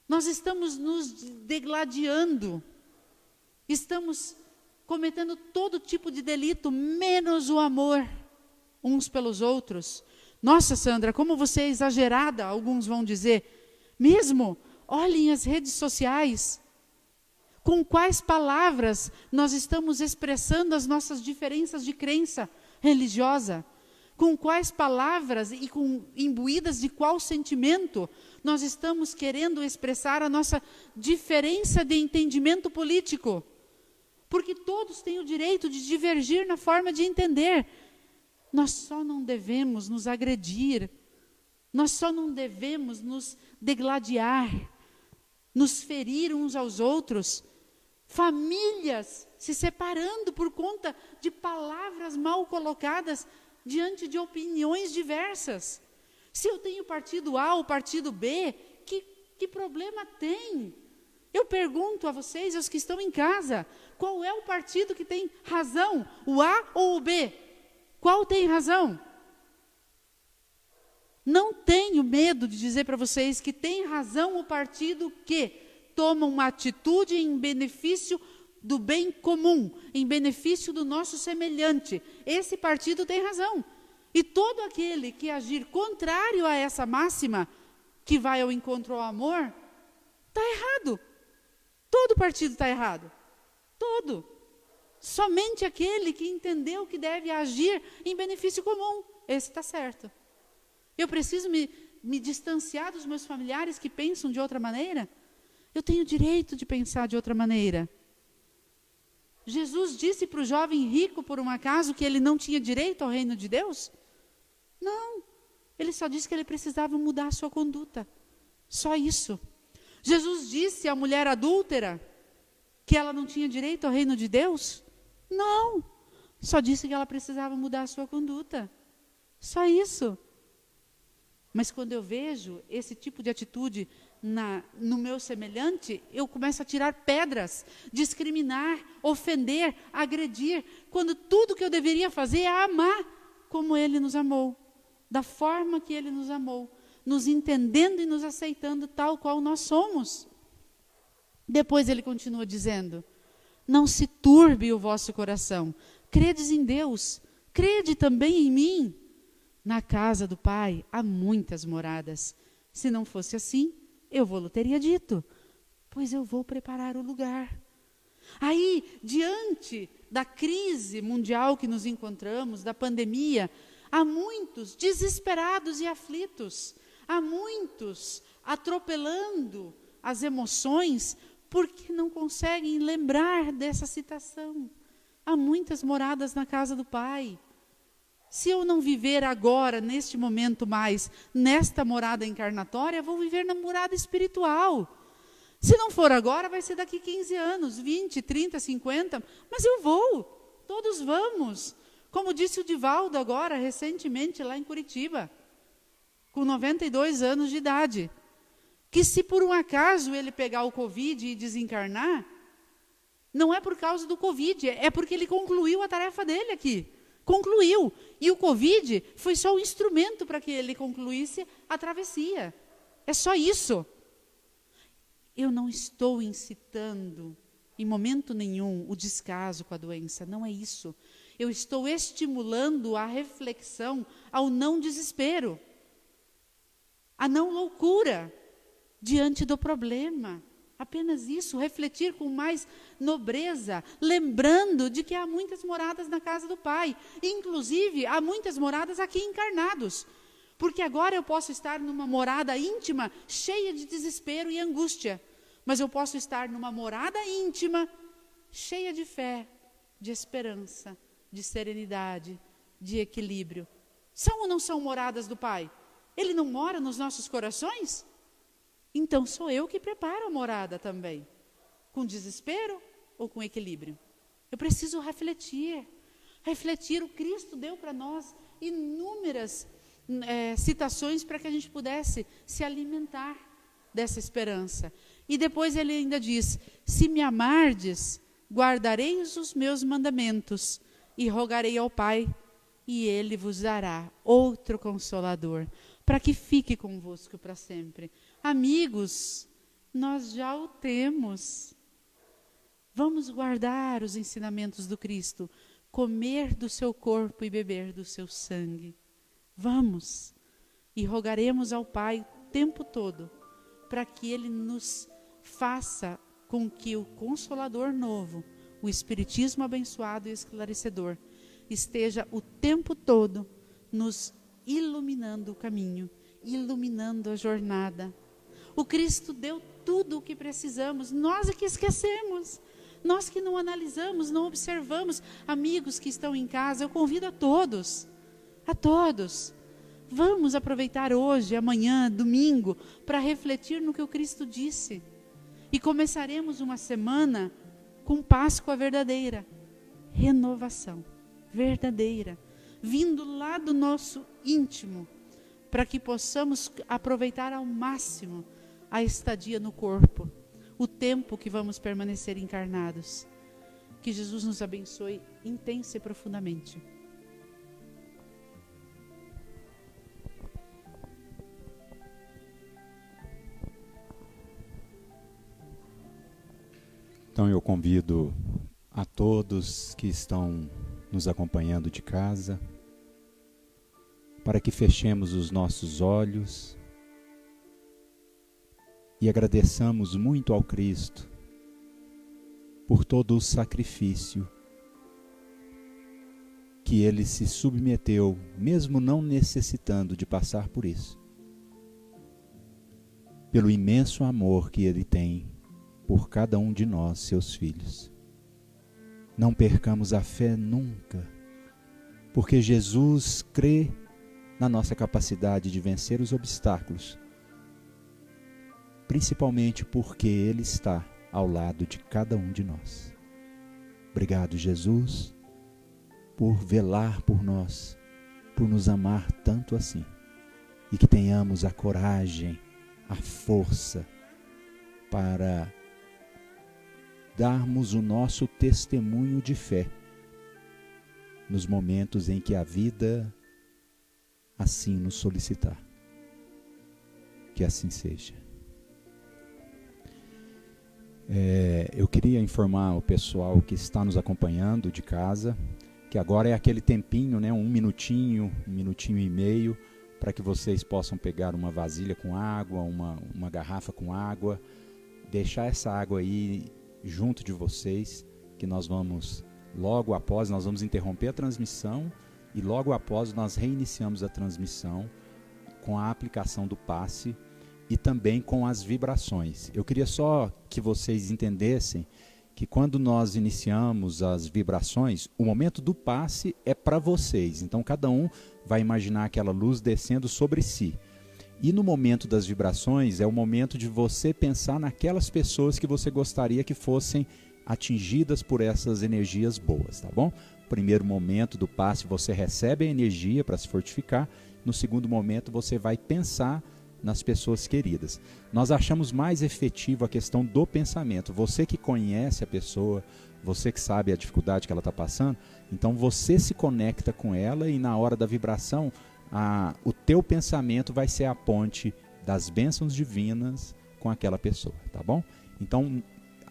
Nós estamos nos degladiando. Estamos cometendo todo tipo de delito, menos o amor uns pelos outros. Nossa, Sandra, como você é exagerada, alguns vão dizer. Mesmo, olhem as redes sociais. Com quais palavras nós estamos expressando as nossas diferenças de crença religiosa? Com quais palavras e imbuídas de qual sentimento nós estamos querendo expressar a nossa diferença de entendimento político? Porque todos têm o direito de divergir na forma de entender. Nós só não devemos nos agredir, nós só não devemos nos degladiar, nos ferir uns aos outros. Famílias se separando por conta de palavras mal colocadas diante de opiniões diversas. Se eu tenho partido A ou partido B, que problema tem? Eu pergunto a vocês, aos que estão em casa, qual é o partido que tem razão, o A ou o B? Qual tem razão? Não tenho medo de dizer para vocês que tem razão o partido que toma uma atitude em benefício do bem comum, em benefício do nosso semelhante. Esse partido tem razão. E todo aquele que agir contrário a essa máxima, que vai ao encontro ao amor, está errado. Todo partido está errado. Todo. Somente aquele que entendeu que deve agir em benefício comum, esse está certo. Eu preciso me distanciar dos meus familiares que pensam de outra maneira? Eu tenho direito de pensar de outra maneira. Jesus disse para o jovem rico, por um acaso, que ele não tinha direito ao reino de Deus? Não. Ele só disse que ele precisava mudar a sua conduta. Só isso. Jesus disse à mulher adúltera que ela não tinha direito ao reino de Deus? Não. Só disse que ela precisava mudar a sua conduta. Só isso. Mas quando eu vejo esse tipo de atitude no meu semelhante, eu começo a tirar pedras, discriminar, ofender, agredir, quando tudo que eu deveria fazer é amar como Ele nos amou, da forma que Ele nos amou, nos entendendo e nos aceitando tal qual nós somos. Depois Ele continua dizendo: não se turbe o vosso coração, credes em Deus, crede também em mim. Na casa do Pai há muitas moradas. Se não fosse assim, eu vou-lhe teria dito, pois eu vou preparar o lugar. Aí, diante da crise mundial que nos encontramos, da pandemia, há muitos desesperados e aflitos, há muitos atropelando as emoções, porque não conseguem lembrar dessa citação. Há muitas moradas na casa do Pai. Se eu não viver agora, neste momento mais, nesta morada encarnatória, vou viver na morada espiritual. Se não for agora, vai ser daqui 15 anos, 20, 30, 50, mas eu vou, todos vamos. Como disse o Divaldo agora, recentemente, lá em Curitiba, com 92 anos de idade, que se por um acaso ele pegar o Covid e desencarnar, não é por causa do Covid, é porque ele concluiu a tarefa dele aqui. Concluiu. E o Covid foi só um instrumento para que ele concluísse a travessia. É só isso. Eu não estou incitando, em momento nenhum, o descaso com a doença. Não é isso. Eu estou estimulando a reflexão, ao não desespero, a não loucura diante do problema. Apenas isso, refletir com mais nobreza, lembrando de que há muitas moradas na casa do Pai. Inclusive, há muitas moradas aqui encarnados. Porque agora eu posso estar numa morada íntima, cheia de desespero e angústia. Mas eu posso estar numa morada íntima, cheia de fé, de esperança, de serenidade, de equilíbrio. São ou não são moradas do Pai? Ele não mora nos nossos corações? Então sou eu que preparo a morada também. Com desespero ou com equilíbrio? Eu preciso refletir. Refletir, o Cristo deu para nós inúmeras citações para que a gente pudesse se alimentar dessa esperança. E depois ele ainda diz: se me amardes, guardareis os meus mandamentos, e rogarei ao Pai, e Ele vos dará outro Consolador, para que fique convosco para sempre. Amigos, nós já o temos. Vamos guardar os ensinamentos do Cristo, comer do seu corpo e beber do seu sangue. Vamos, e rogaremos ao Pai o tempo todo, para que Ele nos faça com que o Consolador novo, o Espiritismo abençoado e esclarecedor, esteja o tempo todo nos iluminando o caminho, iluminando a jornada. O Cristo deu tudo o que precisamos, nós é que esquecemos, nós que não analisamos, não observamos. Amigos que estão em casa, eu convido a todos, vamos aproveitar hoje, amanhã, domingo, para refletir no que o Cristo disse. E começaremos uma semana com Páscoa verdadeira, renovação verdadeira, vindo lá do nosso íntimo, para que possamos aproveitar ao máximo a estadia no corpo, o tempo que vamos permanecer encarnados. Que Jesus nos abençoe intensa e profundamente. Então eu convido a todos que estão nos acompanhando de casa, para que fechemos os nossos olhos e agradeçamos muito ao Cristo por todo o sacrifício que Ele se submeteu, mesmo não necessitando de passar por isso, pelo imenso amor que Ele tem por cada um de nós, seus filhos. Não percamos a fé nunca, porque Jesus crê na nossa capacidade de vencer os obstáculos, principalmente porque Ele está ao lado de cada um de nós. Obrigado, Jesus, por velar por nós, por nos amar tanto assim, e que tenhamos a coragem, a força para darmos o nosso testemunho de fé nos momentos em que a vida assim nos solicitar. Que assim seja. Eu queria informar o pessoal que está nos acompanhando de casa que agora é aquele tempinho, né, um minutinho e meio, para que vocês possam pegar uma vasilha com água, uma garrafa com água, deixar essa água aí junto de vocês, que nós vamos interromper a transmissão e logo após nós reiniciamos a transmissão com a aplicação do passe e também com as vibrações. Eu queria só que vocês entendessem que quando nós iniciamos as vibrações, o momento do passe é para vocês, então cada um vai imaginar aquela luz descendo sobre si. E no momento das vibrações é o momento de você pensar naquelas pessoas que você gostaria que fossem atingidas por essas energias boas, tá bom? Primeiro momento do passe você recebe a energia para se fortificar, no segundo momento você vai pensar nas pessoas queridas. Nós achamos mais efetivo a questão do pensamento. Você que conhece a pessoa, você que sabe a dificuldade que ela está passando, então você se conecta com ela e na hora da vibração o teu pensamento vai ser a ponte das bênçãos divinas com aquela pessoa, tá bom? Então,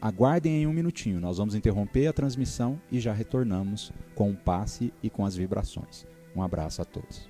aguardem aí um minutinho, nós vamos interromper a transmissão e já retornamos com o passe e com as vibrações. Um abraço a todos.